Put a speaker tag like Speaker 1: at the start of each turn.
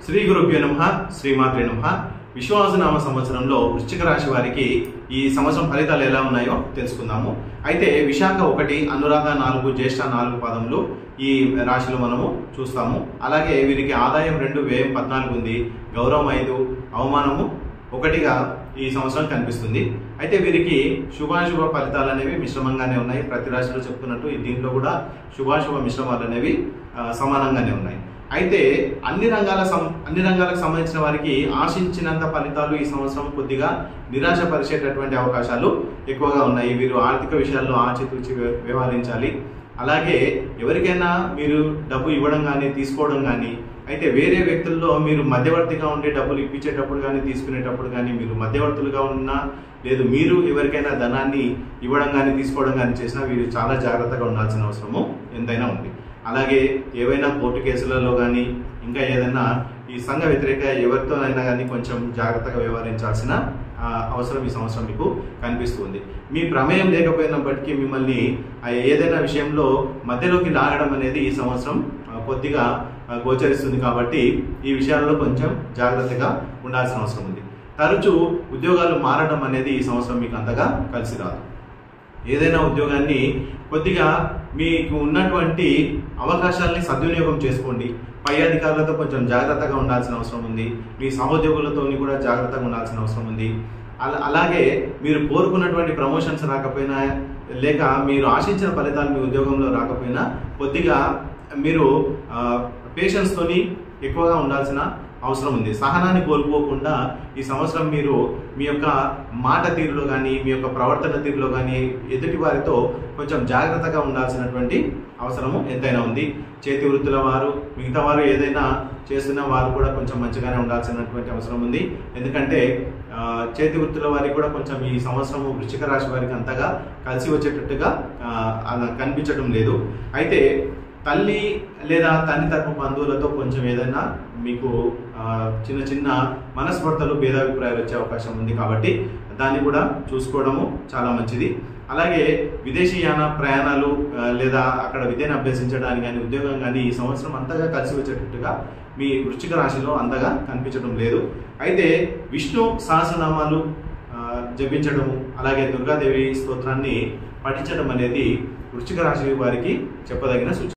Speaker 1: శ్రీ గురుభ్యో నమః శ్రీమాత్రే నమః విశ్వావసునామ సంవత్సరంలో వృశ్చిక రాశి వారికి ఈ సంవత్సరం ఫలితాలు ఎలా ఉన్నాయో తెలుసుకుందాము. అయితే విశాఖ 1, అనురాధ 4, జ్యేష్ఠ 4 పాదములు ఈ రాశిలో మనము చూస్తాము. అలాగే వీరికి ఆదాయం 2, వ్యయం 14 ఉంది, గౌరవం 5, అవమానము 1గా ఈ సంవత్సరం కనిపిస్తుంది. అయితే వీరికి శుభాశుభ ఫలితాలు అనేవి మిశ్రమంగానే ఉన్నాయి. ప్రతి రాశిలో చెప్తున్నట్టు దీంట్లో కూడా శుభాశుభ మిశ్రమాలు అనేవి సమానంగానే ఉన్నాయి. అయితే అన్ని రంగాలకు సంబంధించిన వారికి ఆశించినంత ఫలితాలు ఈ సంవత్సరం కొద్దిగా నిరాశపరిచేటటువంటి అవకాశాలు ఎక్కువగా ఉన్నాయి. వీరు ఆర్థిక విషయాల్లో ఆచితూచి వ్యవహరించాలి. అలాగే ఎవరికైనా మీరు డబ్బు ఇవ్వడం కానీ తీసుకోవడం కానీ, అయితే వేరే వ్యక్తుల్లో మీరు మధ్యవర్తిగా ఉండే డబ్బులు ఇప్పించేటప్పుడు కానీ తీసుకునేటప్పుడు కానీ మీరు మధ్యవర్తులుగా ఉన్నా, లేదు మీరు ఎవరికైనా ధనాన్ని ఇవ్వడం కానీ తీసుకోవడం కానీ చేసినా వీరు చాలా జాగ్రత్తగా ఉండాల్సిన అవసరము ఎంతైనా ఉంది. అలాగే ఏవైనా కోర్టు కేసులలో కానీ ఇంకా ఏదైనా ఈ సంఘ వ్యతిరేక ఎవరితోనైనా కానీ కొంచెం జాగ్రత్తగా వ్యవహరించాల్సిన అవసరం ఈ సంవత్సరం మీకు కనిపిస్తుంది. మీ ప్రమేయం లేకపోయినప్పటికీ మిమ్మల్ని ఏదైనా విషయంలో మధ్యలోకి లాగడం అనేది ఈ సంవత్సరం కొద్దిగా గోచరిస్తుంది. కాబట్టి ఈ విషయాల్లో కొంచెం జాగ్రత్తగా ఉండాల్సిన అవసరం ఉంది. తరచూ ఉద్యోగాలు మారడం అనేది ఈ సంవత్సరం మీకు అంతగా కలిసి రాదు. ఏదైనా ఉద్యోగాన్ని కొద్దిగా మీకు ఉన్నటువంటి అవకాశాలని సద్వినియోగం చేసుకోండి. పై అధికారులతో కొంచెం జాగ్రత్తగా ఉండాల్సిన అవసరం ఉంది. మీ సహోద్యోగులతో కూడా జాగ్రత్తగా ఉండాల్సిన అవసరం ఉంది. అలాగే మీరు కోరుకున్నటువంటి ప్రమోషన్స్ రాకపోయినా, లేక మీరు ఆశించిన ఫలితాలు మీ ఉద్యోగంలో రాకపోయినా కొద్దిగా మీరు పేషెన్స్తోని ఎక్కువగా ఉండాల్సిన అవసరం ఉంది. సహనాన్ని కోల్పోకుండా ఈ సంవత్సరం మీరు మీ యొక్క మాట తీరులో కానీ, మీ యొక్క ప్రవర్తన తీరులో కానీ ఎదుటి వారితో కొంచెం జాగ్రత్తగా ఉండాల్సినటువంటి అవసరము ఎంతైనా ఉంది. చేతి వృత్తుల వారు, మిగతా వారు ఏదైనా చేస్తున్న వారు కూడా కొంచెం మంచిగానే ఉండాల్సినటువంటి అవసరం ఉంది. ఎందుకంటే చేతి వృత్తుల వారికి కూడా కొంచెం ఈ సంవత్సరము వృశ్చిక రాశి వారికి అంతగా కలిసి వచ్చేటట్టుగా కనిపించడం లేదు. అయితే తల్లి లేదా తండ్రి తరపు బంధువులతో కొంచెం ఏదైనా మీకు చిన్న చిన్న మనస్పర్ధలు, భేదాభిప్రాయాలు వచ్చే అవకాశం ఉంది. కాబట్టి దాన్ని కూడా చూసుకోవడము చాలా మంచిది. అలాగే విదేశీయాన ప్రయాణాలు లేదా అక్కడ విద్యను అభ్యసించడానికి కానీ, ఉద్యోగం కానీ ఈ సంవత్సరం అంతగా కలిసి వచ్చేటట్టుగా మీ వృశ్చిక రాశిలో అంతగా కనిపించడం లేదు. అయితే విష్ణు సహస్రనామాలు జపించడము, అలాగే దుర్గాదేవి స్తోత్రాన్ని పఠించడం అనేది వృశ్చిక రాశి వారికి చెప్పదగిన సూచన.